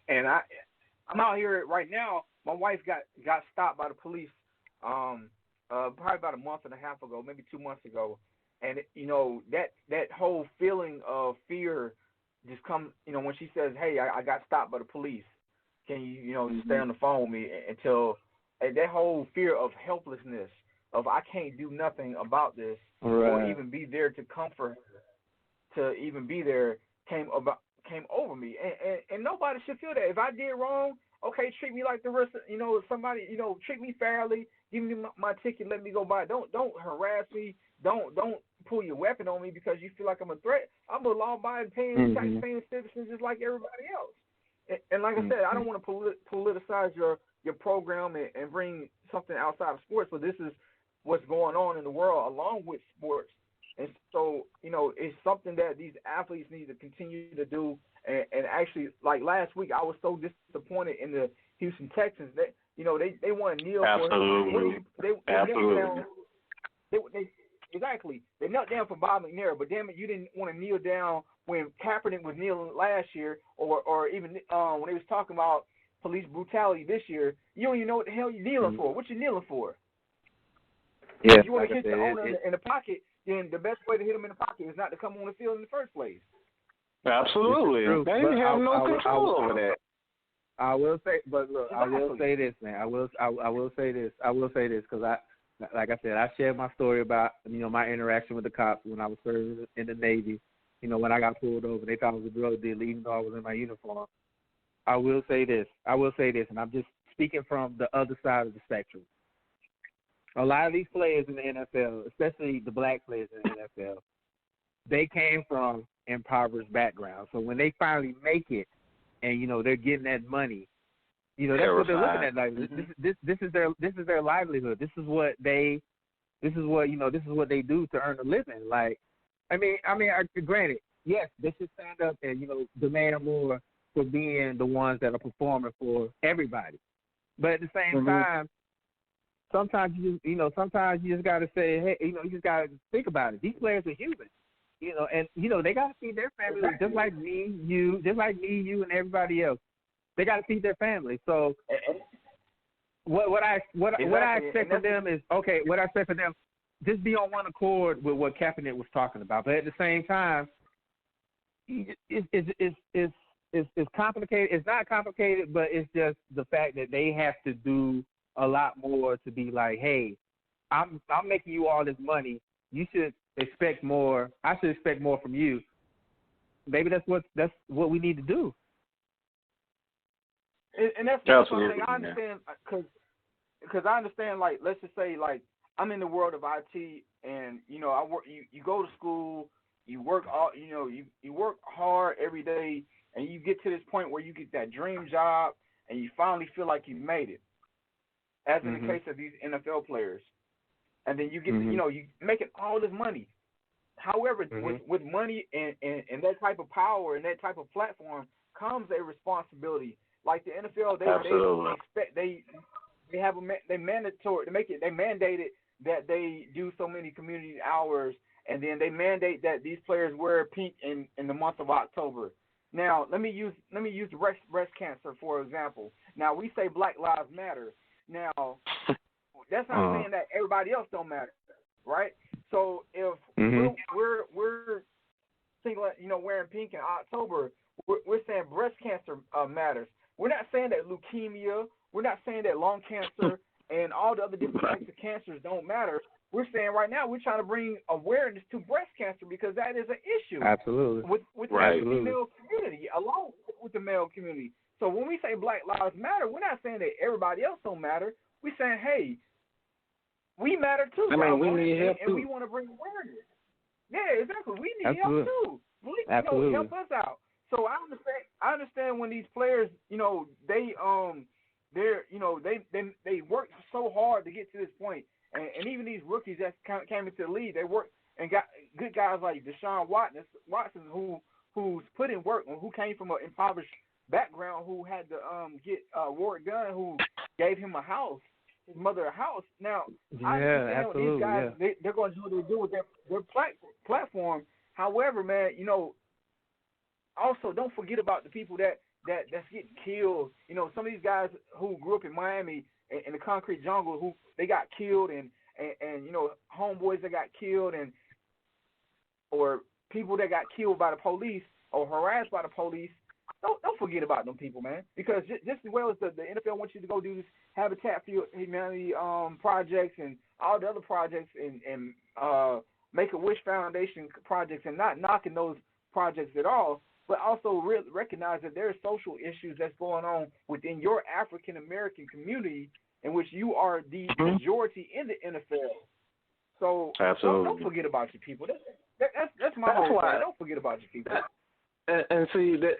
And I'm out here right now. My wife got stopped by the police probably about a month and a half ago, maybe 2 months ago. And that whole feeling of fear just comes, when she says, "Hey, I got stopped by the police. Can you just stay on the phone with me until," and that whole fear of helplessness, of I can't do nothing about this, or even be there to comfort her, to even be there, came over me. And nobody should feel that. If I did wrong, okay, treat me like the rest of, somebody, treat me fairly, give me my ticket, let me go by. Don't harass me. Don't pull your weapon on me because you feel like I'm a threat. I'm a law-abiding, tax-paying citizen just like everybody else. And like I said, I don't want to politicize your program and bring something outside of sports, but this is what's going on in the world along with sports. And so, it's something that these athletes need to continue to do. And actually, like last week, I was so disappointed in the Houston Texans. They want to kneel Absolutely. for him. Absolutely. Exactly. They knelt down for Bob McNair, but damn it, you didn't want to kneel down when Kaepernick was kneeling last year, or even when they was talking about police brutality this year. You don't even know what the hell you're kneeling for. What you kneeling for? Yeah, if you want to hit the owner in the pocket, then the best way to hit him in the pocket is not to come on the field in the first place. Absolutely. They have no control over that. I will say, but look, Exactly. I will say this, man. I will say this because like I said, I shared my story about my interaction with the cops when I was serving in the Navy. When I got pulled over, they thought I was a drug dealer, even though I was in my uniform. I will say this, and I'm just speaking from the other side of the spectrum. A lot of these players in the NFL, especially the black players in the NFL, they came from impoverished backgrounds. So when they finally make it, and they're getting that money, that's what they're looking at. Like this is their livelihood. This is what they do to earn a living. Like, I mean, granted, yes, they should stand up and demand more for being the ones that are performing for everybody. But at the same time, sometimes you just got to say, hey, you just got to think about it. These players are human, and they got to feed their families just like me, you, and everybody else. They got to feed their family. So what I expect from them is What I expect from them, just be on one accord with what Kaepernick was talking about. But at the same time, it's complicated. It's not complicated, but it's just the fact that they have to do a lot more to be like, hey, I'm making you all this money. You should expect more. I should expect more from you. Maybe that's what we need to do. And that's something I understand, because I understand. Like, let's just say, like, I'm in the world of IT, and I work. You go to school, you work you work hard every day, and you get to this point where you get that dream job, and you finally feel like you've made it. As in the case of these NFL players, and then you get you making all this money. However, with money and that type of power and that type of platform comes a responsibility. Like the NFL, they mandated that they do so many community hours, and then they mandate that these players wear pink in the month of October. Now, let me use breast cancer for example. Now, we say Black Lives Matter. Now, that's not saying that everybody else don't matter, right? So if we're single, wearing pink in October, we're saying breast cancer matters. We're not saying that leukemia, we're not saying that lung cancer and all the other different types of cancers don't matter. We're saying right now we're trying to bring awareness to breast cancer because that is an issue. Absolutely. With the female community, along with the male community. So when we say Black Lives Matter, we're not saying that everybody else don't matter. We're saying, hey, we matter too. I mean, we need help and too. we want to bring awareness. Yeah, exactly. We need Absolutely. help too. Please, Absolutely. help us out. So I understand when these players, they worked so hard to get to this point, and even these rookies that came into the league, they worked and got good guys like Deshaun Watson, who's put in work, who came from an impoverished background, who had to get Warwick Dunn, who gave him a house, his mother a house. Now, I understand absolutely, these guys, they're going to do what they do with their platform. However, man, also don't forget about the people that's getting killed. Some of these guys who grew up in Miami in the concrete jungle, who they got killed, and homeboys that got killed, or people that got killed by the police or harassed by the police. Don't forget about them people, man. Because just as well as the NFL wants you to go do this Habitat for Humanity projects and all the other projects and Make-A-Wish Foundation projects, and not knocking those projects at all, but also recognize that there are social issues that's going on within your African American community, in which you are the majority in the NFL. So don't forget about your people. That's my whole thing. Don't forget about your people. And see, it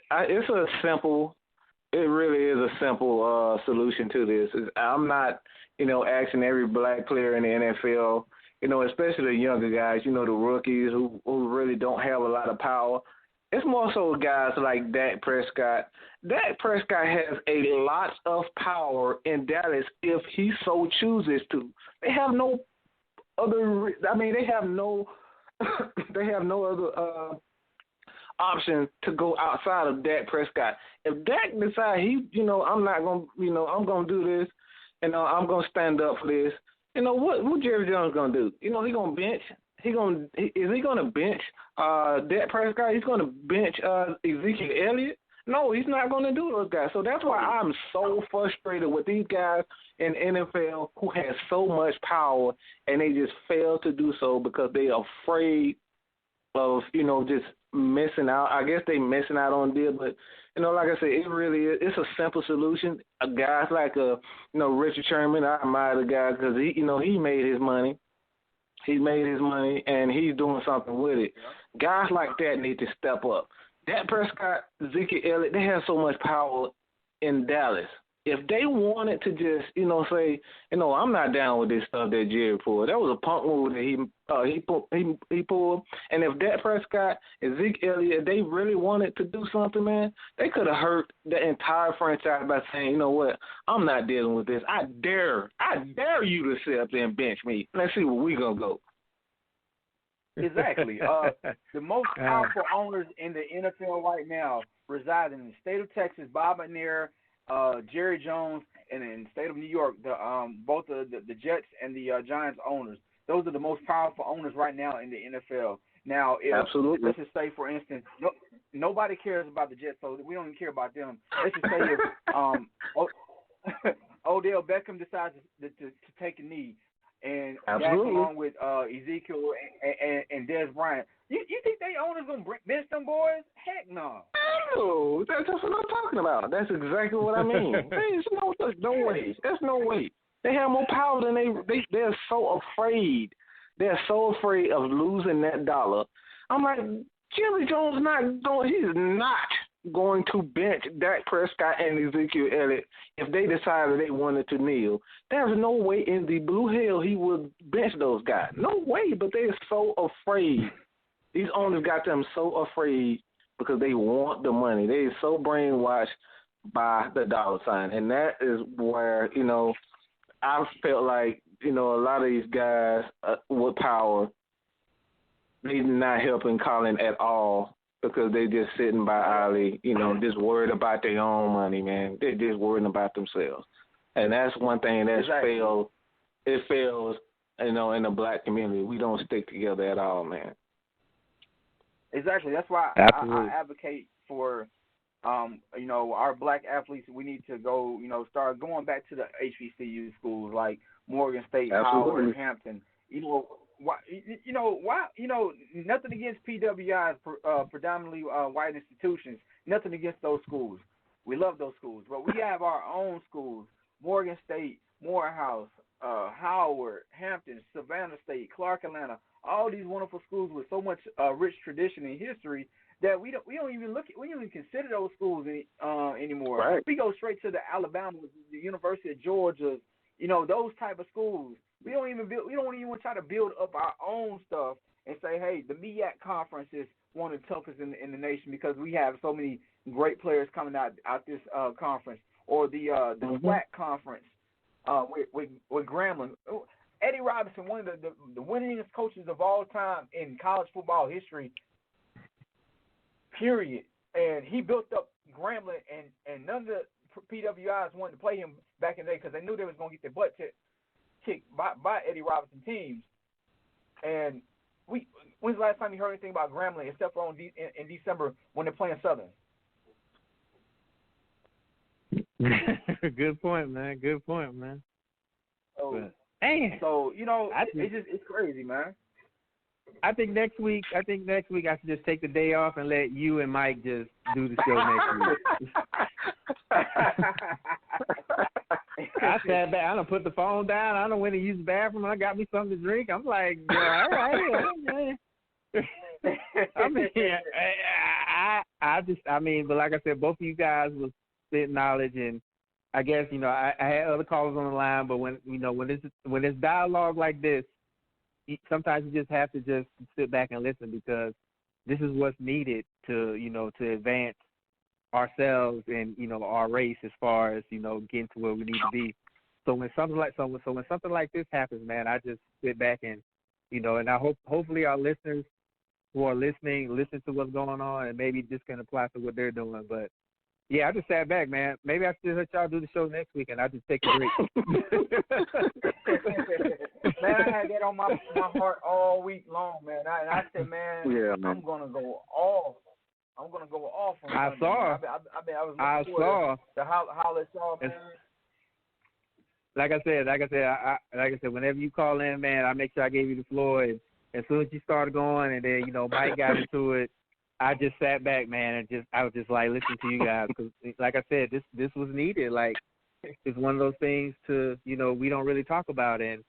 really is a simple solution to this. I'm not, asking every black player in the NFL, especially the younger guys, the rookies who really don't have a lot of power. It's more so guys like Dak Prescott. Dak Prescott has a lot of power in Dallas if he so chooses to. They have no other. They have no other option to go outside of Dak Prescott. If Dak decides I'm not gonna, I'm gonna do this, I'm gonna stand up for this. What Jerry Jones gonna do? He gonna bench. Is he gonna bench Dak Prescott? He's gonna bench Ezekiel Elliott? No, he's not gonna do those guys. So that's why I'm so frustrated with these guys in NFL who have so much power and they just fail to do so because they are afraid of, just missing out. I guess they missing out on deal, but like I said, it really is. It's a simple solution. Guys like Richard Sherman, I admire the guy because he made his money. He made his money and he's doing something with it. Guys like that need to step up. Dak Prescott, Ezekiel Elliott, they have so much power in Dallas. If they wanted to just, say, I'm not down with this stuff that Jerry pulled. That was a punk move that he pulled. And if Dak Prescott, Ezekiel Elliott, if they really wanted to do something, man, they could have hurt the entire franchise by saying, you know what, I'm not dealing with this. I dare you to sit up there and bench me. Let's see where we gonna go. Exactly. The most powerful owners in the NFL right now reside in the state of Texas. Bob McNair, Jerry Jones, and in the state of New York, both the Jets and the Giants owners. Those are the most powerful owners right now in the NFL. Now, Absolutely. Let's just say, for instance, nobody cares about the Jets, so we don't even care about them. Let's just say if Odell Beckham decides to take a knee, and that along with Ezekiel and Dez Bryant, you think they owners gonna bench them boys? Heck no. No, that's what I'm talking about. That's exactly what I mean. There's no way. There's no way. They have more power than they're so afraid. They're so afraid of losing that dollar. I'm like, Jerry Jones he's not going to bench Dak Prescott and Ezekiel Elliott if they decided they wanted to kneel. There's no way in the blue hell he would bench those guys. No way, but they're so afraid. These owners got them so afraid because they want the money. They're so brainwashed by the dollar sign. And that is where, I felt like, a lot of these guys with power, they're not helping Colin at all because they just sitting by Ali, just worried about their own money, man. They're just worrying about themselves. And that's one thing that's failed. It fails, in the black community. We don't stick together at all, man. Exactly. That's why I advocate for, our black athletes. We need to go, start going back to the HBCU schools like Morgan State, Howard, and Hampton. Why? Nothing against PWIs, predominantly white institutions. Nothing against those schools. We love those schools, but we have our own schools: Morgan State, Morehouse, Howard, Hampton, Savannah State, Clark Atlanta. All these wonderful schools with so much rich tradition and history that we don't even consider those schools anymore. Right. We go straight to the Alabama, the University of Georgia, those type of schools. We don't even try to build up our own stuff and say, hey, the MEAC conference is one of the toughest in the nation because we have so many great players coming out this conference, or the SWAC conference with Grambling. Eddie Robinson, one of the winningest coaches of all time in college football history, period. And he built up Grambling, and none of the PWIs wanted to play him back in the day because they knew they was going to get their butt kicked by Eddie Robinson teams. And when's the last time you heard anything about Grambling except for in December when they're playing Southern? Good point, man. Good point, man. So it's crazy, man. I think next week I should just take the day off and let you and Mike just do the show next week. I sat back. I done put the phone down. I done went to use the bathroom. I got me something to drink. I'm like, all right. But like I said, both of you guys was spitting knowledge, and I guess I had other callers on the line. But when it's dialogue like this, sometimes you just have to just sit back and listen because this is what's needed to advance ourselves and our race as far as getting to where we need to be. So when something like this happens, man, I just sit back and and I hopefully our listeners who are listening listen to what's going on and maybe this can apply to what they're doing. But yeah, I just sat back, man. Maybe I should let y'all do the show next week and I just take a break. Man, I had that on my heart all week long, man. I said, man, I'm gonna go off. I'm gonna go off. I saw. I was looking forward to how it's all, man. Like I said, whenever you call in, man, I make sure I gave you the floor. And as soon as you started going, and then Mike got into it, I just sat back, man, and I was just like listening to you guys because, like I said, this was needed. Like it's one of those things to we don't really talk about, and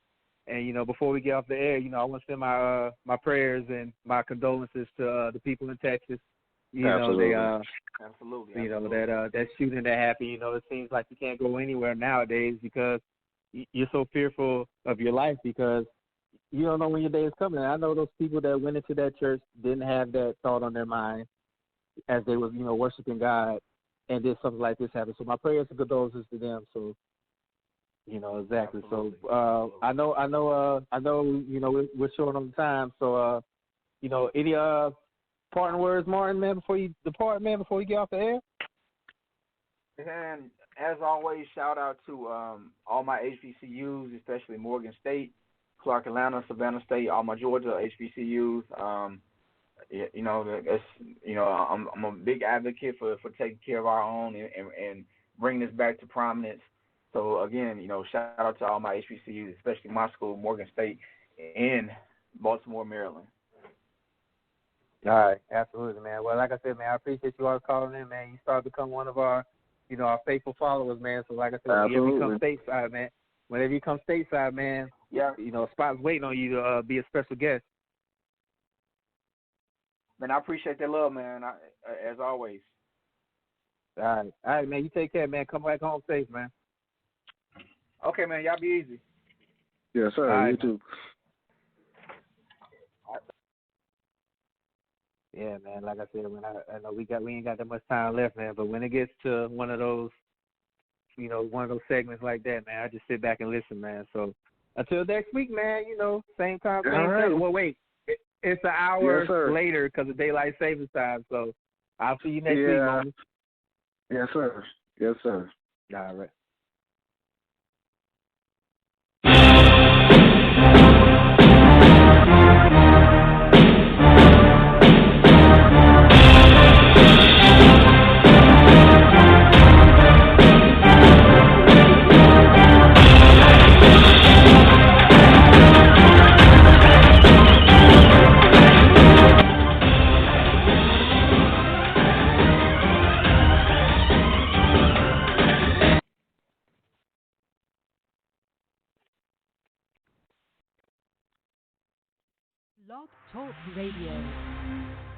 before we get off the air, I want to send my prayers and my condolences to the people in Texas. Absolutely. Absolutely. That shooting that happened. It seems like you can't go anywhere nowadays because you're so fearful of your life because you don't know when your day is coming. And I know those people that went into that church didn't have that thought on their mind as they was, worshiping God, and then something like this happened. So my prayers and condolences to them. So, exactly. Absolutely. So I know. We're short on time. So, any parting words, Martin, man, before you depart, man, before you get off the air? And as always, shout out to all my HBCUs, especially Morgan State, Clark Atlanta, Savannah State, all my Georgia HBCUs. I'm a big advocate for taking care of our own and bringing this back to prominence. So again, shout out to all my HBCUs, especially my school, Morgan State, in Baltimore, Maryland. All right, absolutely, man. Well, like I said, man, I appreciate you all calling in, man. You started to become one of our, our faithful followers, man. So, like I said, whenever you come stateside, man, yeah, spot's waiting on you to be a special guest. Man, I appreciate that love, man. As always. All right, man. You take care, man. Come back home safe, man. Okay, man. Y'all be easy. Yes, sir. Right, you too. Yeah, man. Like I said, when I know we ain't got that much time left, man. But when it gets to one of those segments like that, man, I just sit back and listen, man. So until next week, man. Same time, same right. Well, wait, it's an hour Yes, later because of daylight savings time. So I'll see you next week, man. Yes, sir. Yes, sir. All right. Blog Talk Radio.